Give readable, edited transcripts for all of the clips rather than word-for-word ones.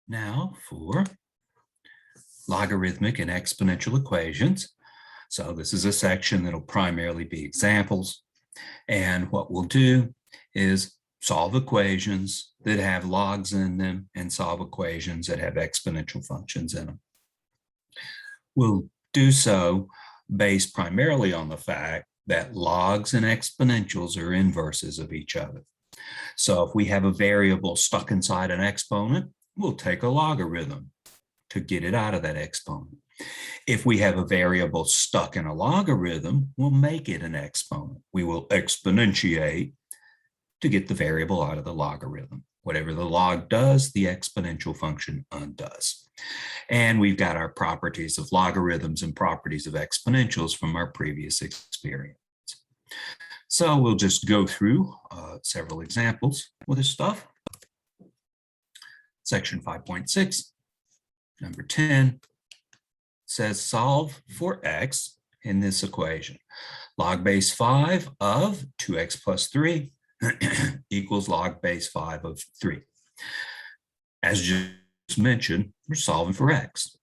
Now for logarithmic and exponential equations. So this is a section that'll primarily be examples. And what we'll do is solve equations that have logs in them and solve equations that have exponential functions in them. We'll do so based primarily on the fact that logs and exponentials are inverses of each other. So if we have a variable stuck inside an exponent, we'll take a logarithm to get it out of that exponent. If we have a variable stuck in a logarithm, we'll make it an exponent. We will exponentiate to get the variable out of the logarithm. Whatever the log does, the exponential function undoes. And we've got our properties of logarithms and properties of exponentials from our previous experience. So we'll just go through several examples with this stuff. Section 5.6, number 10, says solve for x in this equation. Log base 5 of 2x plus 3 equals log base 5 of 3. As just mentioned, we're solving for x.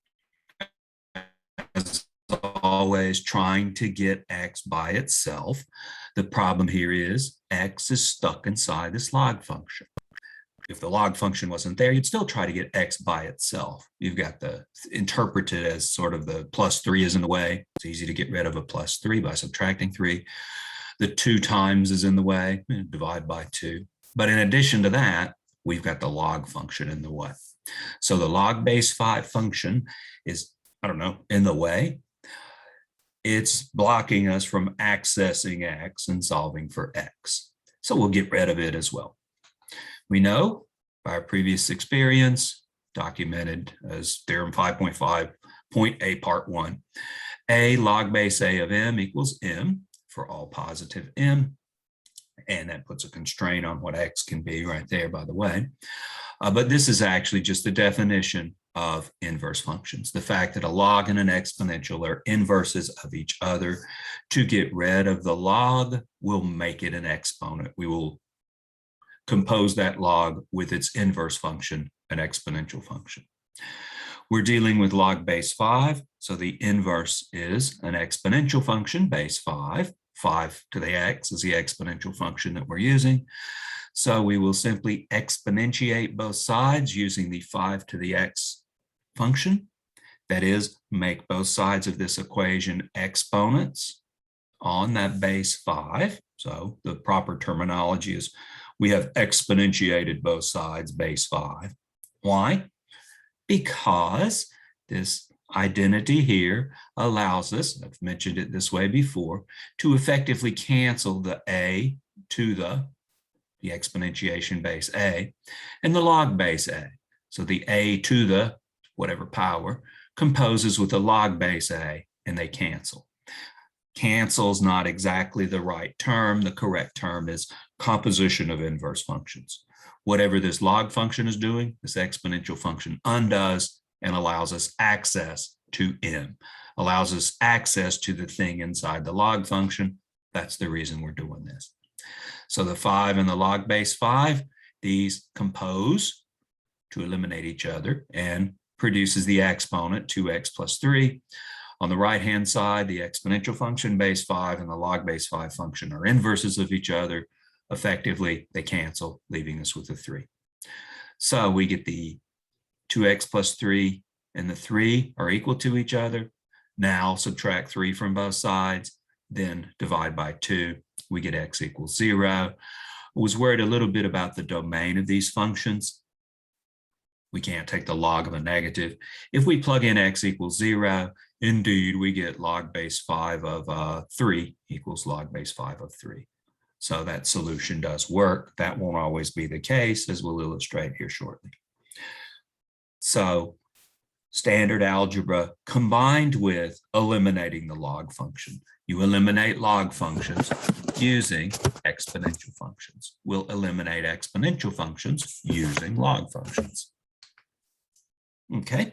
As always, trying to get x by itself. The problem here is x is stuck inside this log function. If the log function wasn't there, you'd still try to get x by itself. You've got the interpreted as sort of the plus 3 is in the way. It's easy to get rid of a plus 3 by subtracting 3. The 2 times is in the way, divide by 2. But in addition to that, we've got the log function in the way. So the log base 5 function is, in the way. It's blocking us from accessing x and solving for x. So we'll get rid of it as well. We know by our previous experience, documented as theorem 5.5.a part 1, a log base a of m equals m for all positive m. And that puts a constraint on what x can be right there, by the way. But this is actually just the definition of inverse functions. The fact that a log and an exponential are inverses of each other. To get rid of the log, we'll make it an exponent. We will compose that log with its inverse function, an exponential function. We're dealing with log base 5, so the inverse is an exponential function, base 5. 5 to the x is the exponential function that we're using. So we will simply exponentiate both sides using the 5 to the x function. That is, make both sides of this equation exponents on that base 5. So the proper terminology is we have exponentiated both sides base 5. Why? Because this identity here allows us, I've mentioned it this way before, to effectively cancel the a to the exponentiation base a and the log base a. So the a to the whatever power composes with the log base a, and they cancel. Cancel is not exactly the right term. The correct term is composition of inverse functions. Whatever this log function is doing, this exponential function undoes and allows us access to m, allows us access to the thing inside the log function. That's the reason we're doing this. So the 5 and the log base 5, these compose to eliminate each other and produces the exponent 2x plus 3. On the right-hand side, the exponential function base 5 and the log base 5 function are inverses of each other. Effectively, they cancel, leaving us with a 3. So we get the 2x plus 3 and the 3 are equal to each other. Now subtract 3 from both sides, then divide by 2. We get x equals 0. I was worried a little bit about the domain of these functions. We can't take the log of a negative. If we plug in x equals 0, indeed, we get log base 5 of 3 equals log base 5 of 3. So that solution does work. That won't always be the case, as we'll illustrate here shortly. So standard algebra combined with eliminating the log function. You eliminate log functions using exponential functions. We'll eliminate exponential functions using log functions. Okay,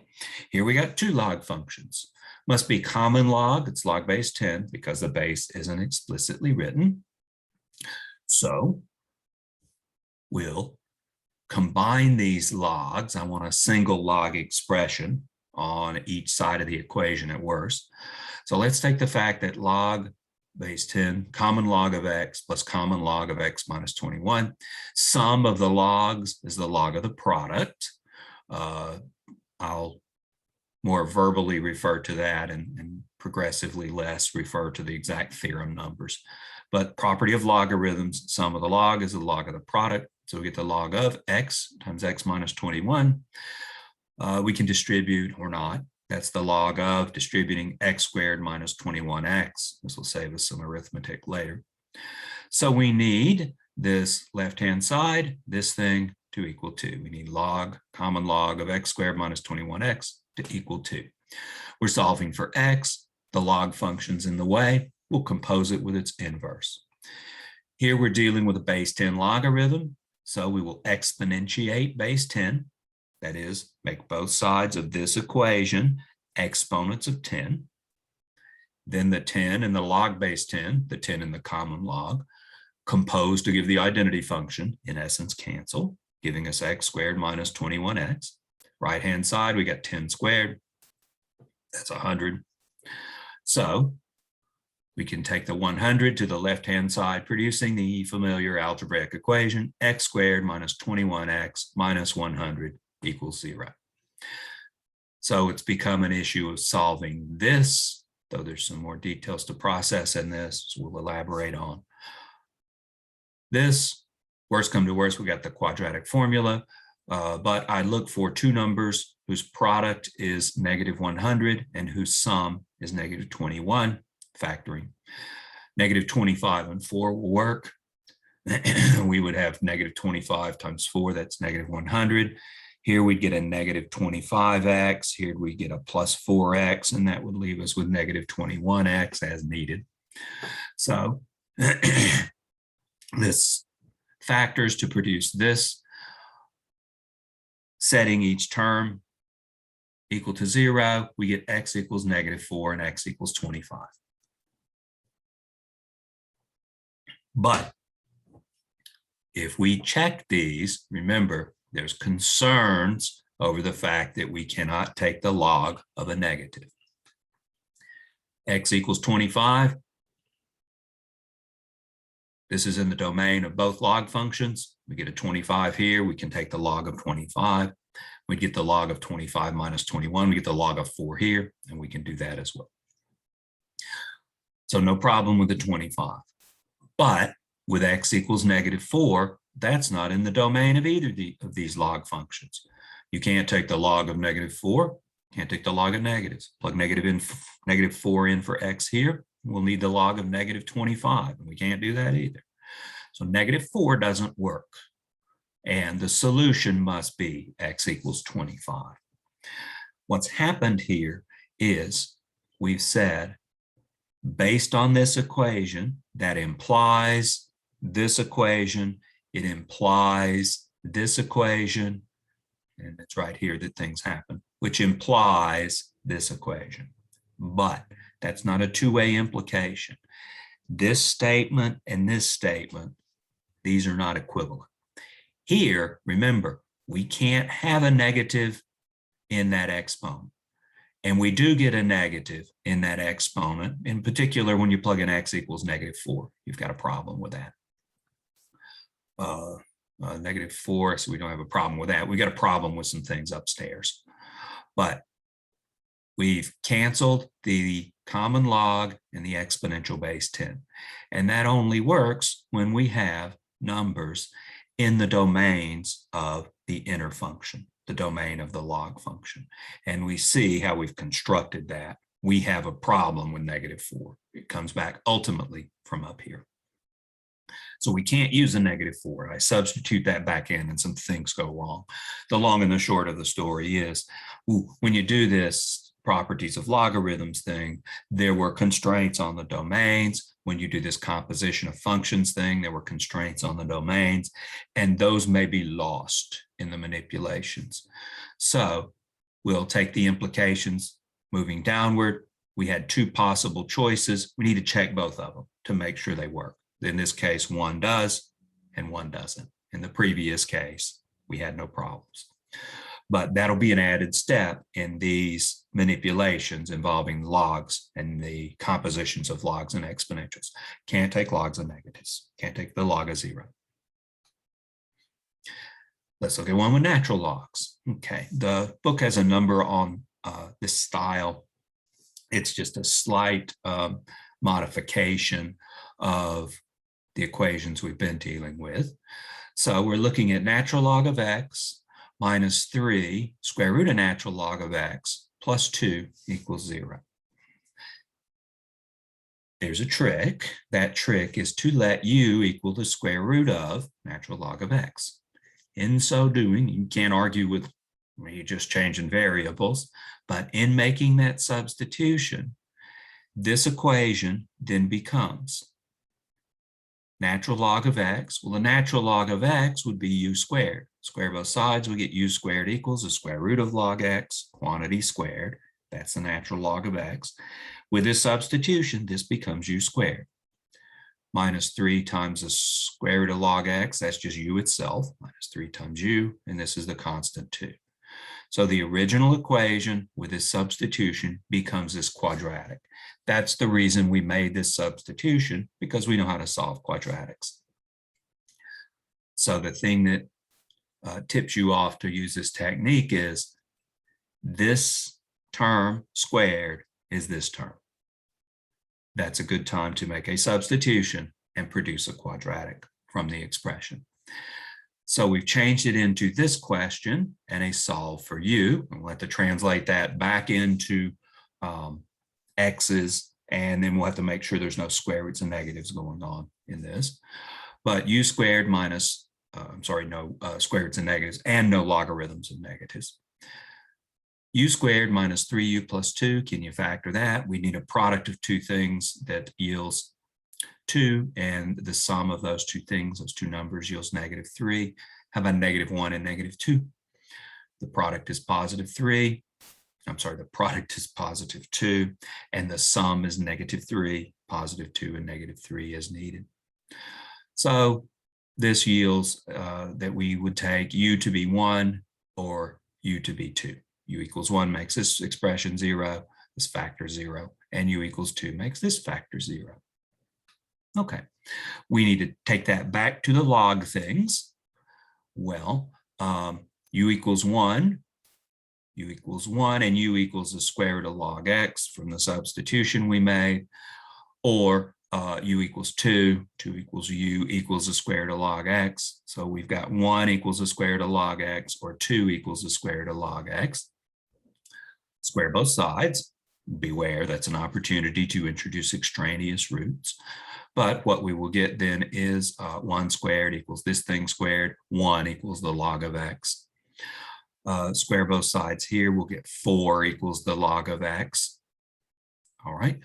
here we got 2 log functions. Must be common log, it's log base 10 because the base isn't explicitly written. So we'll combine these logs. I want a single log expression on each side of the equation at worst. So let's take the fact that log base 10, common log of x plus common log of x minus 21. Sum of the logs is the log of the product. I'll more verbally refer to that and progressively less refer to the exact theorem numbers. But property of logarithms, sum of the log is the log of the product. So we get the log of x times x minus 21. We can distribute or not. That's the log of distributing x squared minus 21x. This will save us some arithmetic later. So we need this left-hand side, this thing to equal 2. We need log, common log of x squared minus 21x to equal 2. We're solving for x. The log function's in the way. We'll compose it with its inverse. Here we're dealing with a base 10 logarithm. So we will exponentiate base 10. That is, make both sides of this equation exponents of 10. Then the 10 and the log base 10, the 10 and the common log, compose to give the identity function, in essence cancel, giving us x squared minus 21x. Right-hand side, we got 10 squared. That's 100. So we can take the 100 to the left-hand side, producing the familiar algebraic equation, x squared minus 21x minus 100 equals 0. So it's become an issue of solving this, though there's some more details to process in this, so we'll elaborate on. This, worst come to worst, we got the quadratic formula, but I look for two numbers whose product is negative 100 and whose sum is negative 21, factoring. Negative 25 and 4 will work. We would have negative 25 times 4, that's negative 100. Here we'd get a negative 25x. Here we get a plus 4x, and that would leave us with negative 21x as needed. So this factors to produce this, setting each term equal to 0. We get x equals negative 4 and x equals 25. But if we check these, remember, there's concerns over the fact that we cannot take the log of a negative. X equals 25. This is in the domain of both log functions. We get a 25 here. We can take the log of 25. We get the log of 25 minus 21. We get the log of 4 here, and we can do that as well. So no problem with the 25. But with x equals negative 4, that's not in the domain of either of these log functions. You can't take the log of negative 4, can't take the log of negatives. Plug negative 4 in for x here. We'll need the log of negative 25, and we can't do that either. So negative 4 doesn't work, and the solution must be x equals 25. What's happened here is we've said, based on this equation, that implies this equation, it implies this equation, and it's right here that things happen, which implies this equation. But that's not a two-way implication. This statement and this statement, these are not equivalent. Here, remember, we can't have a negative in that exponent. And we do get a negative in that exponent. In particular, when you plug in x equals negative 4, you've got a problem with that. Negative 4, so we don't have a problem with that. We got a problem with some things upstairs. But we've canceled the common log and the exponential base 10. And that only works when we have numbers in the domains of the inner function, the domain of the log function. And we see how we've constructed that. We have a problem with negative 4. It comes back ultimately from up here. So we can't use a negative 4. I substitute that back in and some things go wrong. The long and the short of the story is, when you do this properties of logarithms thing, there were constraints on the domains. When you do this composition of functions thing, there were constraints on the domains, and those may be lost in the manipulations. So we'll take the implications moving downward. We had two possible choices. We need to check both of them to make sure they work. In this case, one does and one doesn't. In the previous case, we had no problems. But that'll be an added step in these manipulations involving logs and the compositions of logs and exponentials. Can't take logs and negatives. Can't take the log of 0. Let's look at one with natural logs. Okay, the book has a number on this style. It's just a slight modification of the equations we've been dealing with. So we're looking at natural log of x minus 3 square root of natural log of x plus 2 equals 0. There's a trick. That trick is to let u equal the square root of natural log of x. In so doing, you can't argue with you're just changing variables, but in making that substitution, this equation then becomes natural log of x. Well, the natural log of x would be u squared. Square both sides, we get u squared equals the square root of log x, quantity squared. That's the natural log of x. With this substitution, this becomes u squared. Minus 3 times the square root of log x, that's just u itself, minus 3 times u, and this is the constant 2. So the original equation with this substitution becomes this quadratic. That's the reason we made this substitution, because we know how to solve quadratics. So the thing that tips you off to use this technique is this term squared is this term. That's a good time to make a substitution and produce a quadratic from the expression. So we've changed it into this question and a solve for u. And we'll have to translate that back into x's, and then we'll have to make sure there's no square roots and negatives going on in this. But u squared minus, no square roots and negatives, and no logarithms of negatives. U squared minus 3u plus 2, can you factor that? We need a product of two things that yields 2, and the sum of those two things, those two numbers, yields negative 3. How about negative 1 and negative 2? The product is positive 3. The product is positive 2, and the sum is negative 3, positive 2 and negative 3 as needed. So this yields that we would take u to be 1 or u to be 2. U equals 1 makes this expression 0, this factor 0, and u equals 2 makes this factor 0. Okay, we need to take that back to the log things. Well, u equals 1, and u equals the square root of log x from the substitution we made, or u equals 2, 2 equals u equals the square root of log x. So we've got 1 equals the square root of log x, or 2 equals the square root of log x. Square both sides. Beware, that's an opportunity to introduce extraneous roots. But what we will get then is 1 squared equals this thing squared, 1 equals the log of x. Square both sides here, we'll get 4 equals the log of x. All right.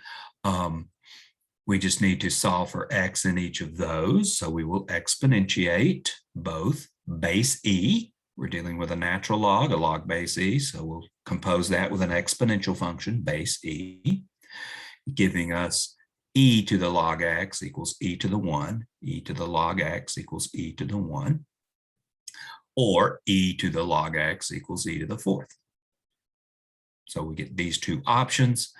We just need to solve for x in each of those. So we will exponentiate both base e. We're dealing with a natural log, a log base e. So we'll compose that with an exponential function, base e, giving us e to the log x equals e to the 1, e to the log x equals e to the 1, or e to the log x equals e to the 4th. So we get these two options.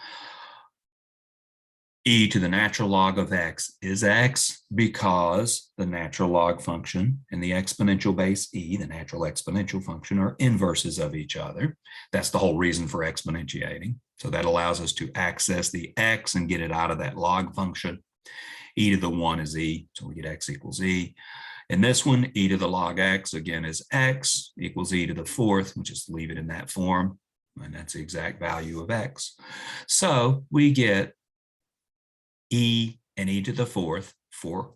E to the natural log of x is x because the natural log function and the exponential base e, the natural exponential function, are inverses of each other. That's the whole reason for exponentiating. So that allows us to access the x and get it out of that log function. E to the 1 is e, so we get x equals e. In this one, e to the log x, again, is x equals e to the 4th. We'll just leave it in that form, and that's the exact value of x. So we get e and e to the 4th for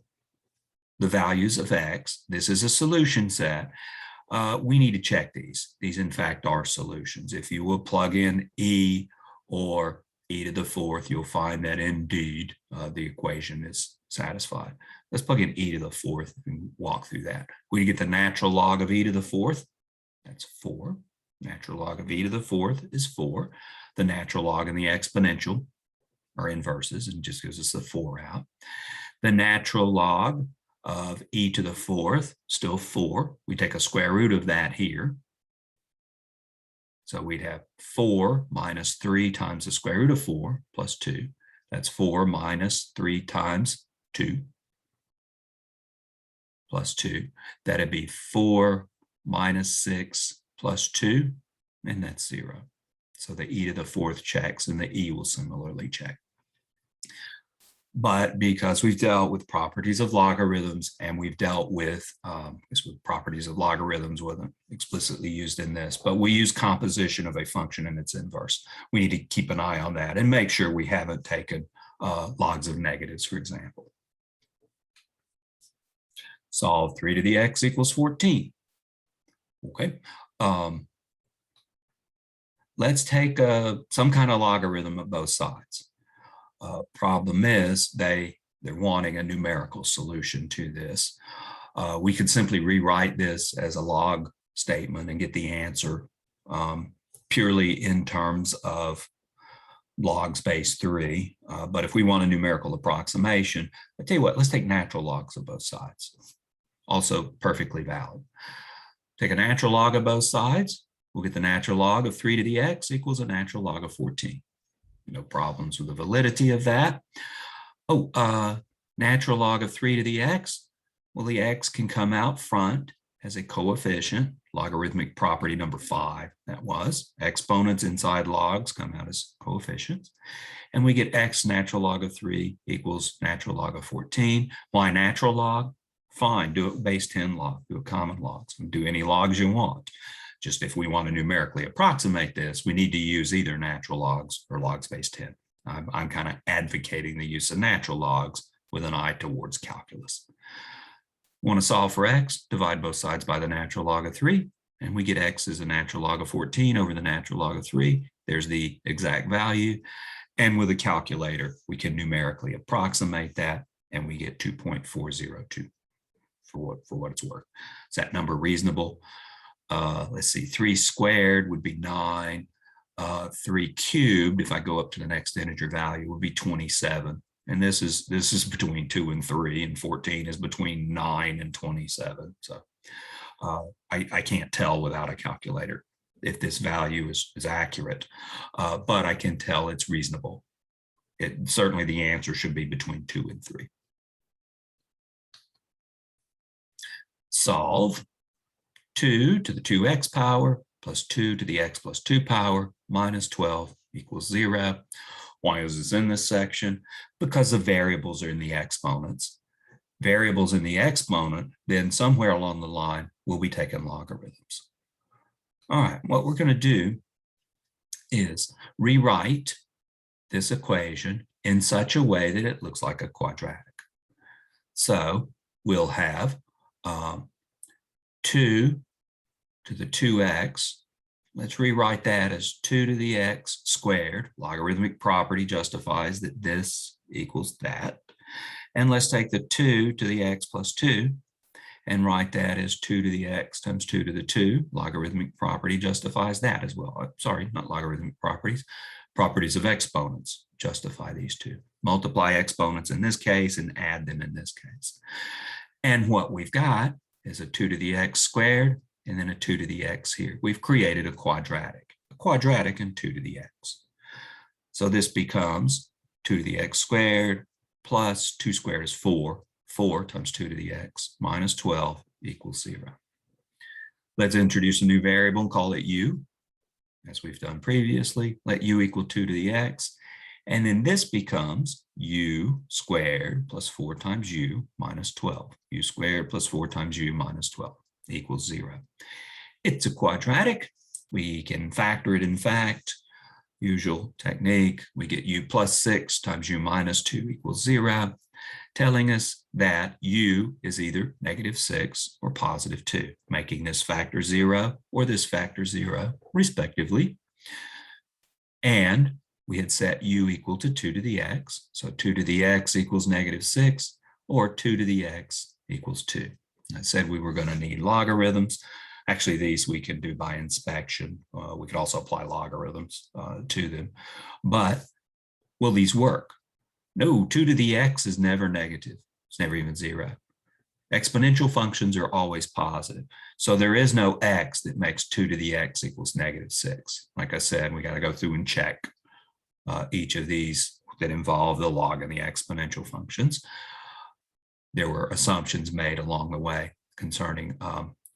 the values of x. This is a solution set. We need to check these. These, in fact, are solutions. If you will plug in e or e to the 4th, you'll find that indeed the equation is satisfied. Let's plug in e to the 4th and walk through that. We get the natural log of e to the 4th. That's 4. Natural log of e to the 4th is 4. The natural log and the exponential are inverses and just gives us the 4 out. The natural log of e to the fourth, still 4. We take a square root of that here. So we'd have 4 minus 3 times the square root of 4 plus 2. That's 4 minus 3 times 2 plus 2. That'd be 4 minus 6 plus 2, and that's 0. So the e to the fourth checks, and the e will similarly check. But because we've dealt with properties of logarithms, and we've dealt with properties of logarithms wasn't explicitly used in this, but we use composition of a function and its inverse. We need to keep an eye on that and make sure we haven't taken logs of negatives, for example. Solve 3 to the x equals 14. Okay. Let's take some kind of logarithm of both sides. Problem is they're wanting a numerical solution to this. We could simply rewrite this as a log statement and get the answer purely in terms of logs base 3. But if we want a numerical approximation, I tell you what, let's take natural logs of both sides. Also perfectly valid. Take a natural log of both sides. We'll get the natural log of 3 to the x equals a natural log of 14. No problems with the validity of that. Natural log of 3 to the x. Well, the x can come out front as a coefficient, logarithmic property number 5, that was. Exponents inside logs come out as coefficients. And we get x natural log of 3 equals natural log of 14. Why natural log? Fine, do it base 10 log, do a common logs, do any logs you want. Just if we want to numerically approximate this, we need to use either natural logs or logs base 10. I'm kind of advocating the use of natural logs with an eye towards calculus. Want to solve for x? Divide both sides by the natural log of 3, and we get x is a natural log of 14 over the natural log of 3. There's the exact value. And with a calculator, we can numerically approximate that, and we get 2.402 for what it's worth. Is that number reasonable? Let's see, 3 squared would be 9. 3 cubed, if I go up to the next integer value, would be 27. And this is between 2 and 3, and 14 is between 9 and 27. So I can't tell without a calculator if this value is accurate, but I can tell it's reasonable. Certainly the answer should be between 2 and 3. Solve 2 to the 2x power plus 2 to the x plus 2 power minus 12 equals 0. Why is this in this section? Because the variables are in the exponents. Variables in the exponent, then somewhere along the line, we'll be taking logarithms. All right, what we're going to do is rewrite this equation in such a way that it looks like a quadratic. So we'll have 2 to the 2x. Let's rewrite that as 2 to the x squared. Logarithmic property justifies that this equals that. And let's take the 2 to the x plus 2 and write that as 2 to the x times 2 to the 2. Logarithmic property justifies that as well. Sorry, not logarithmic properties. Properties of exponents justify these two. Multiply exponents in this case and add them in this case. And what we've got is a 2 to the x squared and then a 2 to the x here. We've created a quadratic and 2 to the x. So this becomes 2 to the x squared plus 2 squared is 4. 4 times 2 to the x minus 12 equals 0. Let's introduce a new variable and call it u, as we've done previously. Let u equal 2 to the x. And then this becomes u squared plus 4 times u minus 12. U squared plus 4 times u minus 12 equals 0. It's a quadratic. We can factor it, in fact. Usual technique. We get u plus 6 times u minus 2 equals 0, telling us that u is either -6 or +2, making this factor 0 or this factor 0, respectively. And we had set u equal to 2 to the x. So 2 to the x equals -6, or 2 to the x equals 2. I said we were going to need logarithms. Actually, these we can do by inspection. We could also apply logarithms to them. But will these work? No, 2 to the x is never negative. It's never even 0. Exponential functions are always positive. So there is no x that makes 2 to the x equals -6. Like I said, we got to go through and check each of these that involve the log and the exponential functions. There were assumptions made along the way concerning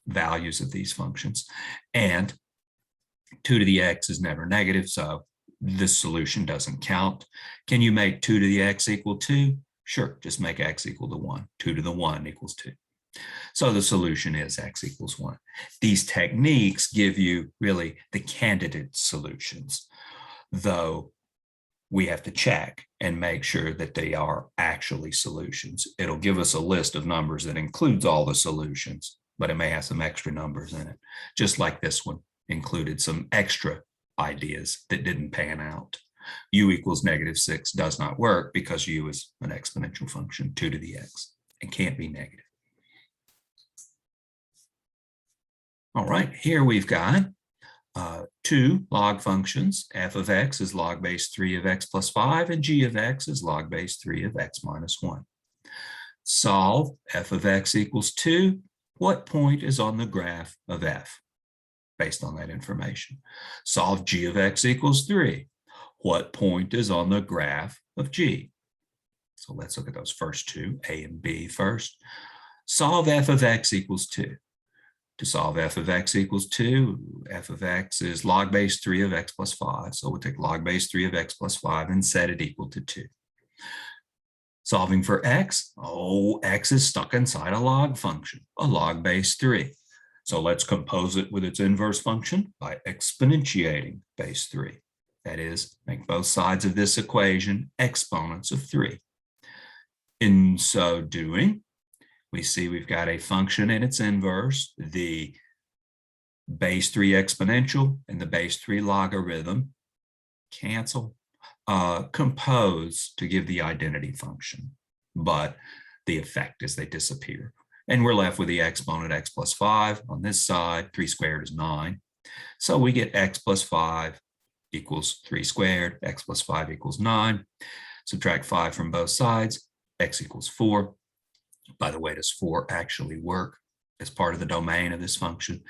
values of these functions. And 2 to the x is never negative, so this solution doesn't count. Can you make 2 to the x equal 2? Sure, just make x equal to 1. 2 to the 1 equals 2. So the solution is x equals 1. These techniques give you really the candidate solutions, though we have to check and make sure that they are actually solutions. It'll give us a list of numbers that includes all the solutions, but it may have some extra numbers in it, just like this one included some extra ideas that didn't pan out. U equals -6 does not work because U is an exponential function, 2 to the x, and can't be negative. All right, here we've got two log functions. F of x is log base 3 of x plus 5, and g of x is log base 3 of x minus 1. Solve f of x equals 2. What point is on the graph of f based on that information? Solve g of x equals 3. What point is on the graph of g? So let's look at those first two, a and b first. Solve f of x equals 2. To solve f of x equals 2, f of x is log base 3 of x plus 5. So we'll take log base 3 of x plus 5 and set it equal to 2. Solving for x, x is stuck inside a log function, a log base 3. So let's compose it with its inverse function by exponentiating base 3. That is, make both sides of this equation exponents of 3. In so doing, we see we've got a function and its inverse, the base 3 exponential and the base 3 logarithm cancel, compose to give the identity function, but the effect is they disappear. And we're left with the exponent x plus 5 on this side. 3 squared is 9. So we get x plus 5 equals 3 squared, x plus 5 equals 9. Subtract 5 from both sides, x equals 4. By the way, does 4 actually work as part of the domain of this function?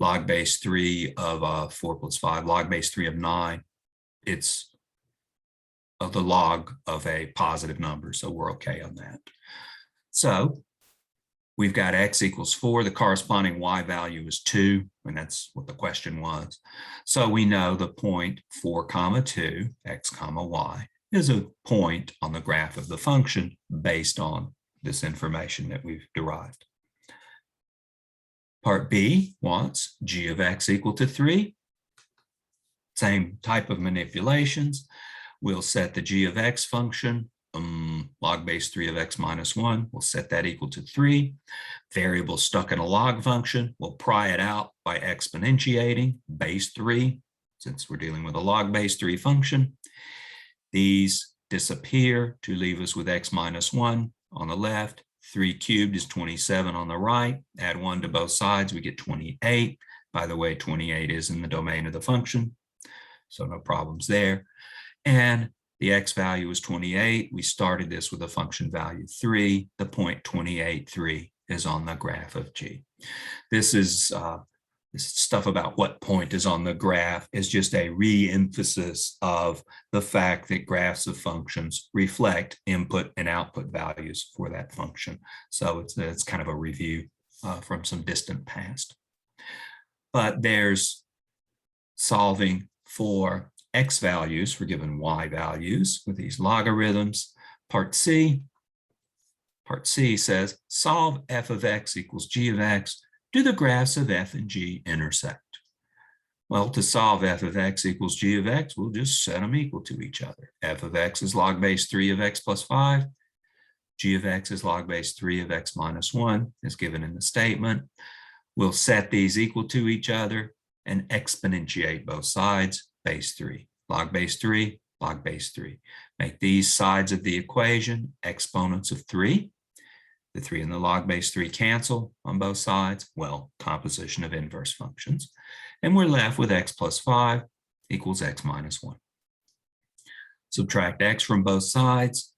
Log base 3 of 4 plus 5, log base 3 of 9, it's the log of a positive number, so we're okay on that. So we've got x equals 4, the corresponding y value is 2, and that's what the question was. So we know the point 4 comma 2, x comma y, is a point on the graph of the function based on this information that we've derived. Part B wants g of x equal to 3. Same type of manipulations. We'll set the g of x function, log base 3 of x minus 1. We'll set that equal to 3. Variable stuck in a log function. We'll pry it out by exponentiating base 3, since we're dealing with a log base 3 function. These disappear to leave us with x minus 1 on the left. 3 cubed is 27 on the right. Add 1 to both sides, we get 28. By the way, 28 is in the domain of the function, so no problems there. And the x value is 28. We started this with a function value 3. The point 28, 3 is on the graph of g. This is this stuff about what point is on the graph is just a re-emphasis of the fact that graphs of functions reflect input and output values for that function. So it's kind of a review from some distant past. But there's solving for x values for given y values with these logarithms. Part C says solve f of x equals g of x. Do the graphs of f and g intersect? Well, to solve f of x equals g of x, we'll just set them equal to each other. F of x is log base 3 of x plus 5. G of x is log base 3 of x minus 1, as given in the statement. We'll set these equal to each other and exponentiate both sides, base 3. Log base 3, log base 3. Make these sides of the equation exponents of 3. The 3 and the log base 3 cancel on both sides. Well, composition of inverse functions. And we're left with x plus 5 equals x minus 1. Subtract x from both sides.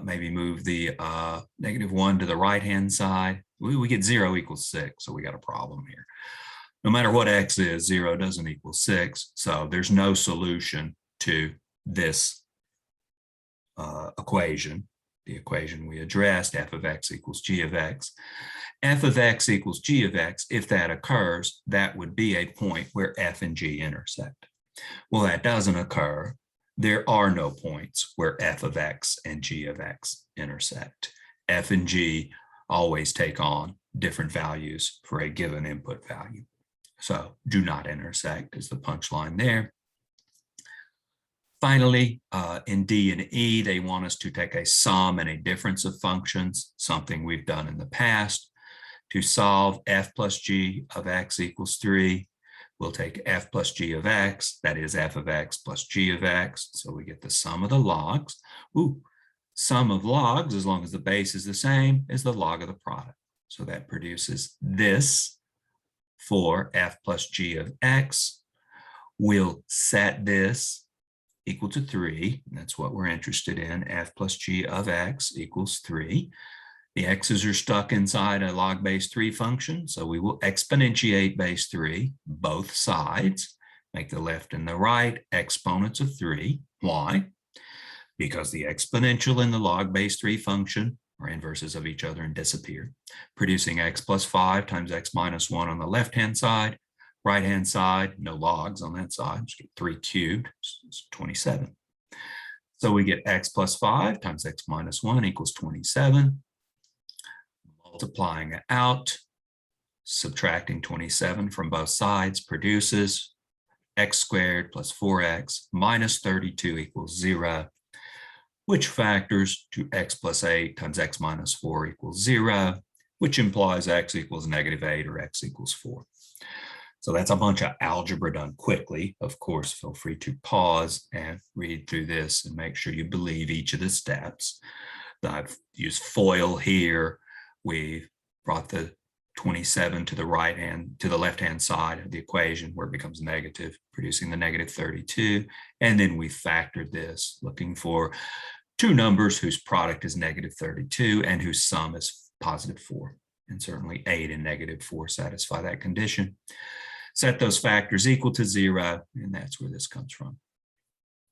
maybe move the -1 to the right-hand side. We get 0 equals 6, so we got a problem here. No matter what x is, 0 doesn't equal 6, so there's no solution to this equation, the equation we addressed, f of x equals g of x. F of x equals g of x, if that occurs, that would be a point where f and g intersect. Well, that doesn't occur. There are no points where f of x and g of x intersect. F and g always take on different values for a given input value. So do not intersect is the punchline there. Finally, in D and E, they want us to take a sum and a difference of functions, something we've done in the past. To solve f plus g of x equals 3, we'll take f plus g of x, that is f of x plus g of x, so we get the sum of the logs. Ooh, sum of logs, as long as the base is the same, is the log of the product. So that produces this for f plus g of x. We'll set this equal to 3. That's what we're interested in. F plus g of x equals 3. The x's are stuck inside a log base 3 function, so we will exponentiate base 3, both sides, make the left and the right exponents of 3. Why? Because the exponential in the log base 3 function are inverses of each other and disappear, producing x plus 5 times x minus 1 on the left-hand side. Right-hand side, no logs on that side, just get 3 cubed, it's 27. So we get x plus 5 times x minus 1 equals 27. Multiplying it out, subtracting 27 from both sides produces x squared plus 4x minus 32 equals 0, which factors to x plus 8 times x minus 4 equals 0, which implies x equals -8 or x equals 4. So that's a bunch of algebra done quickly. Of course, feel free to pause and read through this and make sure you believe each of the steps. I've used FOIL here. We brought the 27 to the left-hand side of the equation where it becomes negative, producing the -32. And then we factored this, looking for two numbers whose product is -32 and whose sum is +4. And certainly 8 and -4 satisfy that condition. Set those factors equal to 0, and that's where this comes from.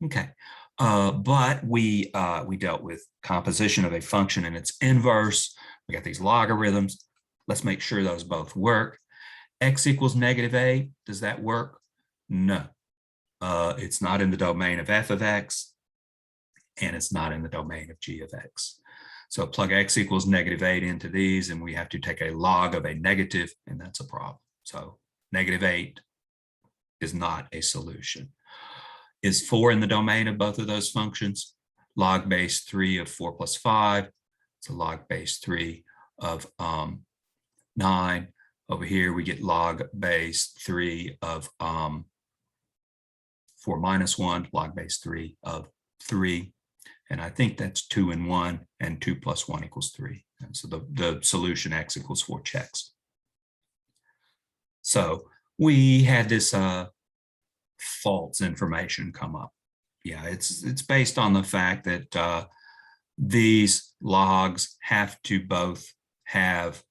Okay, but we dealt with composition of a function and its inverse. We got these logarithms. Let's make sure those both work. X equals -8, does that work? No, it's not in the domain of f of x, and it's not in the domain of g of x. So plug x equals -8 into these, and we have to take a log of a negative, and that's a problem. So -8 is not a solution. Is 4 in the domain of both of those functions? Log base 3 of 4 plus 5. It's a log base 3 of 9. Over here, we get log base 3 of 4 minus 1, log base 3 of 3. And I think that's 2 and 1, and 2 plus 1 equals 3. And so the solution x equals 4 checks. So we had this false information come up. Yeah, it's based on the fact that these logs have to both have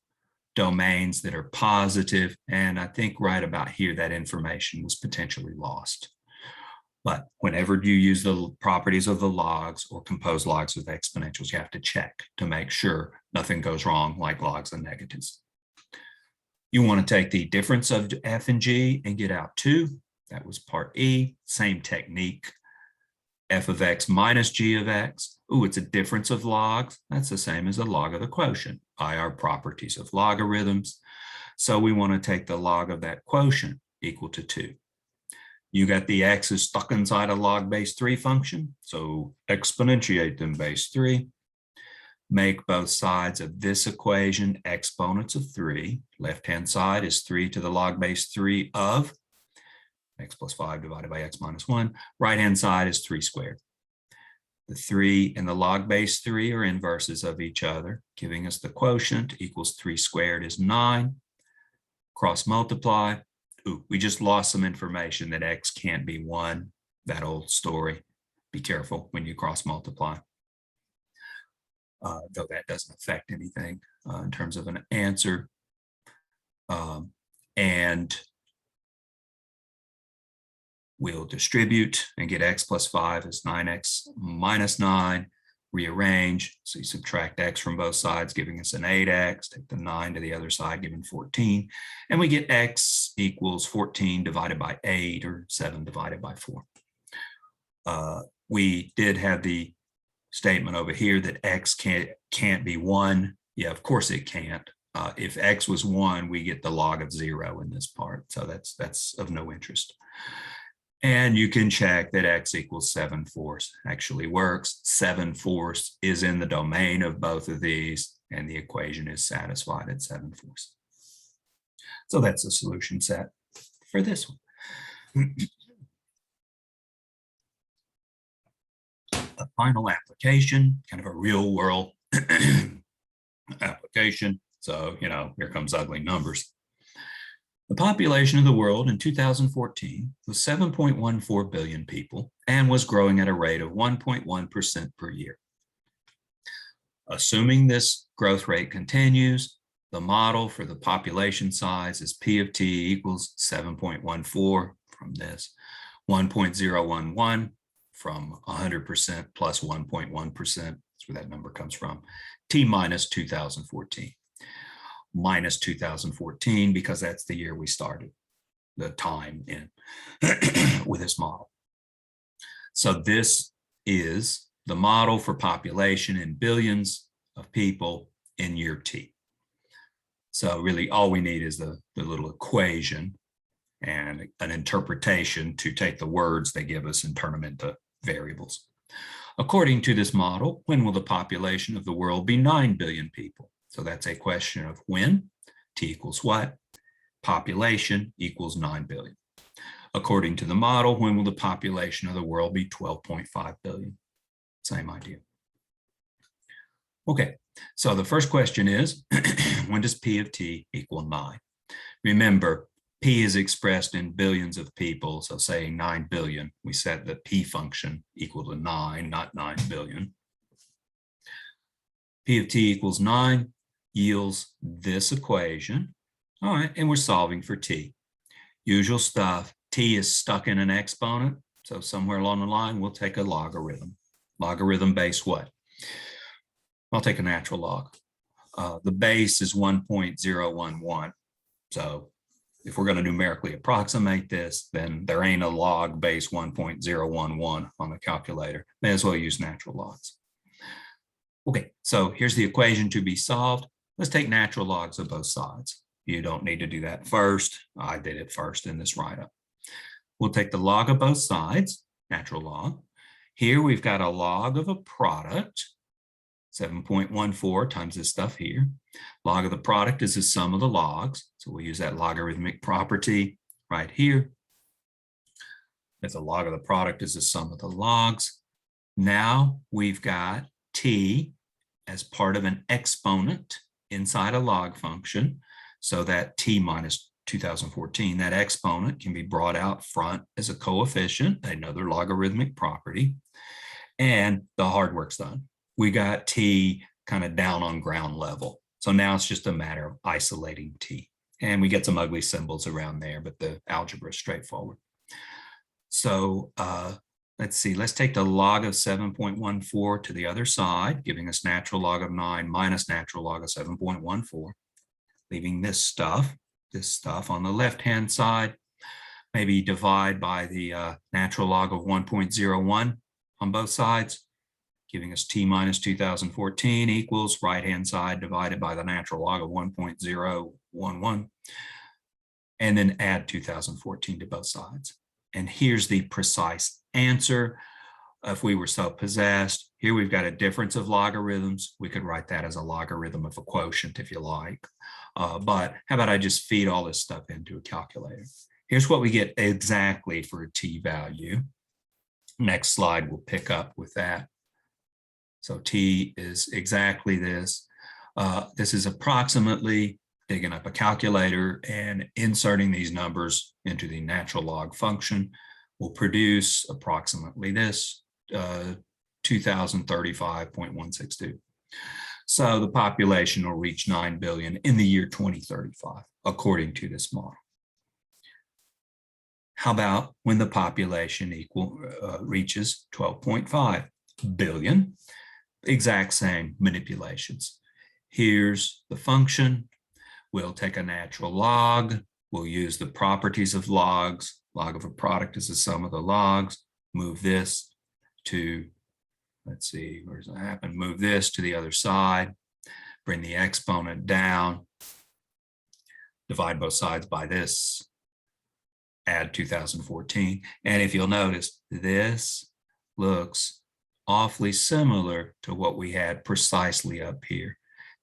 domains that are positive, and I think right about here that information was potentially lost. But whenever you use the properties of the logs or compose logs with exponentials, you have to check to make sure nothing goes wrong like logs and negatives. You want to take the difference of f and g and get out 2. That was part E. Same technique. F of x minus g of x. Ooh, it's a difference of logs. That's the same as the log of the quotient by our properties of logarithms. So we want to take the log of that quotient equal to 2. You got the x's stuck inside a log base 3 function. So exponentiate them base 3. Make both sides of this equation exponents of 3. Left-hand side is 3 to the log base 3 of x plus 5 divided by x minus 1. Right-hand side is 3 squared. The 3 and the log base 3 are inverses of each other, giving us the quotient equals 3 squared is 9. Cross multiply. Ooh, we just lost some information that x can't be 1. That old story. Be careful when you cross multiply. though that doesn't affect anything in terms of an answer. And we'll distribute and get x plus 5 is 9x minus 9. Rearrange, so you subtract x from both sides, giving us an 8x. Take the 9 to the other side, giving 14. And we get x equals 14 divided by 8, or 7 divided by 4. We did have the statement over here that x can't be 1. Yeah, of course it can't. If x was 1, we get the log of 0 in this part. So that's of no interest. And you can check that x equals 7/4 actually works. 7/4 is in the domain of both of these, and the equation is satisfied at 7/4. So that's the solution set for this one. A final application, kind of a real world application. So, here comes ugly numbers. The population of the world in 2014 was 7.14 billion people and was growing at a rate of 1.1% per year. Assuming this growth rate continues, the model for the population size is P of t equals 7.14 from this, 1.011 from 100% plus 1.1%, that's where that number comes from, t minus 2014. Minus 2014 because that's the year we started the time in with this model. So this is the model for population in billions of people in year t. So really all we need is the little equation and an interpretation to take the words they give us and turn them into variables. According to this model, when will the population of the world be 9 billion people? So that's a question of when, t equals what? Population equals 9 billion. According to the model, when will the population of the world be 12.5 billion? Same idea. Okay, so the first question is, when does P of t equal 9? Remember, P is expressed in billions of people, so saying 9 billion, we set the P function equal to 9, not 9 billion. P of t equals 9 yields this equation. All right, and we're solving for t. Usual stuff, t is stuck in an exponent, so somewhere along the line, we'll take a logarithm. Logarithm base what? I'll take a natural log. The base is 1.011. So if we're going to numerically approximate this, then there ain't a log base 1.011 on the calculator. May as well use natural logs. Okay, so here's the equation to be solved. Let's take natural logs of both sides. You don't need to do that first. I did it first in this write-up. We'll take the log of both sides, natural log. Here we've got a log of a product, 7.14 times this stuff here. Log of the product is the sum of the logs. So we'll use that logarithmic property right here. If the log of the product is the sum of the logs. Now we've got t as part of an exponent inside a log function, so that t minus 2014, that exponent can be brought out front as a coefficient, another logarithmic property, and the hard work's done. We got t kind of down on ground level. So now it's just a matter of isolating t. And we get some ugly symbols around there, but the algebra is straightforward. So let's see, let's take the log of 7.14 to the other side, giving us natural log of 9 minus natural log of 7.14, leaving this stuff on the left-hand side. Maybe divide by the natural log of 1.01 on both sides, giving us t minus 2014 equals right-hand side divided by the natural log of 1.011, and then add 2014 to both sides. And here's the precise answer. If we were so possessed, here we've got a difference of logarithms. We could write that as a logarithm of a quotient if you like. But how about I just feed all this stuff into a calculator? Here's what we get exactly for a t value. Next slide will pick up with that. So t is exactly this. This is approximately, digging up a calculator and inserting these numbers into the natural log function will produce approximately this, 2035.162. So the population will reach 9 billion in the year 2035, according to this model. How about when the population reaches 12.5 billion? Exact same manipulations. Here's the function. We'll take a natural log. We'll use the properties of logs. Log of a product is the sum of the logs. Move this to, let's see, where does that happen? Move this to the other side. Bring the exponent down. Divide both sides by this. Add 2014. And if you'll notice, this looks awfully similar to what we had precisely up here.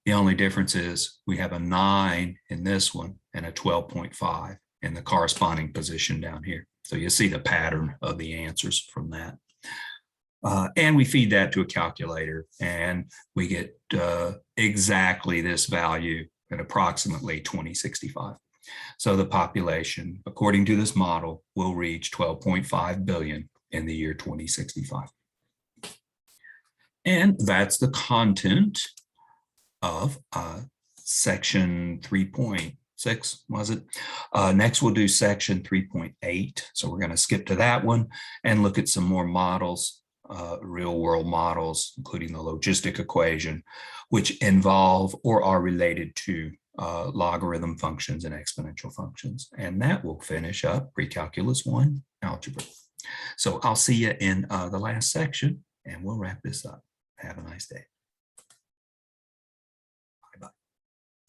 The only difference is we have a 9 in this one and a 12.5 in the corresponding position down here. So you see the pattern of the answers from that. And we feed that to a calculator and we get exactly this value at approximately 2065. So the population, according to this model, will reach 12.5 billion in the year 2065. And that's the content of section 3.6, was it? Next, we'll do section 3.8. So we're going to skip to that one and look at some more models, real world models, including the logistic equation, which involve or are related to logarithm functions and exponential functions. And that will finish up Precalculus 1 algebra. So I'll see you in the last section and we'll wrap this up. Have a nice day.